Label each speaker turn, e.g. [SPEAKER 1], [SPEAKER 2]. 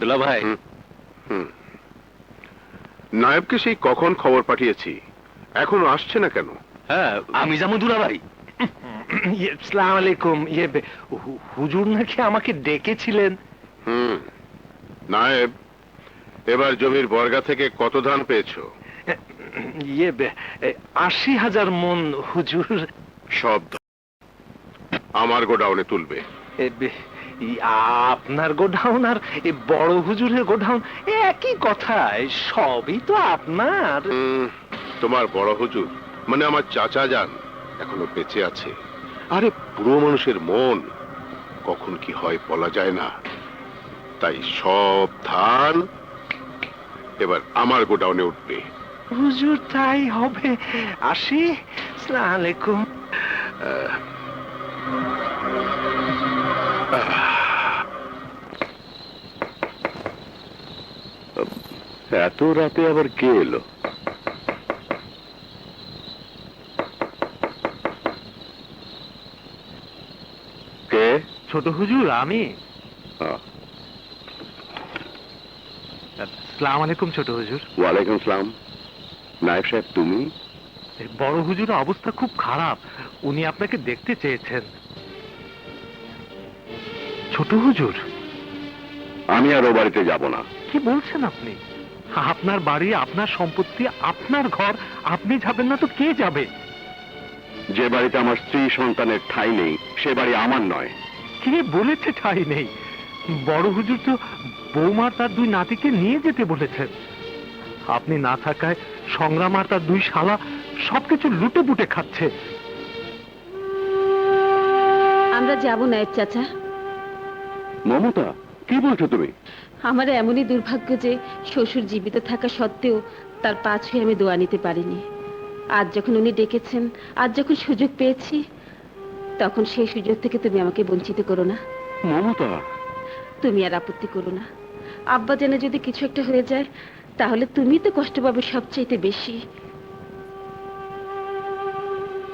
[SPEAKER 1] দুলা ভাই,
[SPEAKER 2] নায়েবকে সেই কখন খবর পাঠিয়েছি, এখনো আসছে না কেন?
[SPEAKER 1] হ্যাঁ, আমি যাবো দুলা ভাই।
[SPEAKER 3] আসসালামু আলাইকুম। হুজুর নাকি আমাকে ডেকেছিলেন?
[SPEAKER 2] নায়েব, এবার জমির বর্গা থেকে কত ধান পেয়েছো?
[SPEAKER 3] ৮০,০০০ মন হুজুর।
[SPEAKER 2] সব আমার গোডাউনে তুলবে।
[SPEAKER 3] আপনার গোডাউন আর বড় হুজুরের গোডাউন একই কথা, সবই তো আপনার।
[SPEAKER 2] তোমার বড় হুজুর মানে আমার চাচা যান এখনো বেঁচে আছে। আরে পুরো মানুষের মন কখন কি হয় বলা যায় না, তাই সব ধান এবার আমার গোডাউনে উঠবে।
[SPEAKER 3] হুজুর তাই হবে। আসি, আসসালামু আলাইকুম।
[SPEAKER 2] এত রাতে আবার কে এলো? কে?
[SPEAKER 3] ছোট হুজুর, আমি। আসসালামু আলাইকুম ছোট হুজুর।
[SPEAKER 2] ওয়ালাইকুম আসসালাম। নায়েব সাহেব, তুমি?
[SPEAKER 3] বড় হুজুরের অবস্থা খুব খারাপ, উনি আপনাকে দেখতে চেয়েছেন। ছোট হুজুর,
[SPEAKER 2] আমি আর ও বাড়িতে যাব না।
[SPEAKER 3] কি বলছেন আপনি? আপনার বাড়ি, আপনার সম্পত্তি, আপনার ঘর, আপনি যাবেন না তো কে যাবে?
[SPEAKER 2] যে বাড়িতে আমার স্ত্রী সন্তানের ঠাঁই নেই সে বাড়ি আমার নয়।
[SPEAKER 3] কে বলেছে ঠাঁই নেই? বড় হুজুর তো বৌমার তার 2 নাতিকে নিয়ে যেতে বলেছেন। আপনি না থাকায় সংগ্রাম আর তার 2 শালা সবকিছু লুটে পুটে খাচ্ছে।
[SPEAKER 4] আমরা যাব না চাচা।
[SPEAKER 2] মমতা, কি বলছো তুমি?
[SPEAKER 4] আমার এমনই দুর্ভাগ্য যে শ্বশুর জীবিত থাকা সত্ত্বেও তার পা ছুঁয়ে আমি দোয়া নিতে পারিনি। আজ যখন উনি ডেকেছেন, আজ যখন সুযোগ পেয়েছি, তখন সেই সুযোগ থেকে তুমি আমাকে বঞ্চিত করো না।
[SPEAKER 2] মমতা,
[SPEAKER 4] তুমি আর আপত্তি করো না। আব্বা জানে যদি কিছু একটা হয়ে যায়, তাহলে তুমি তো কষ্ট পাবে সবচাইতে বেশি।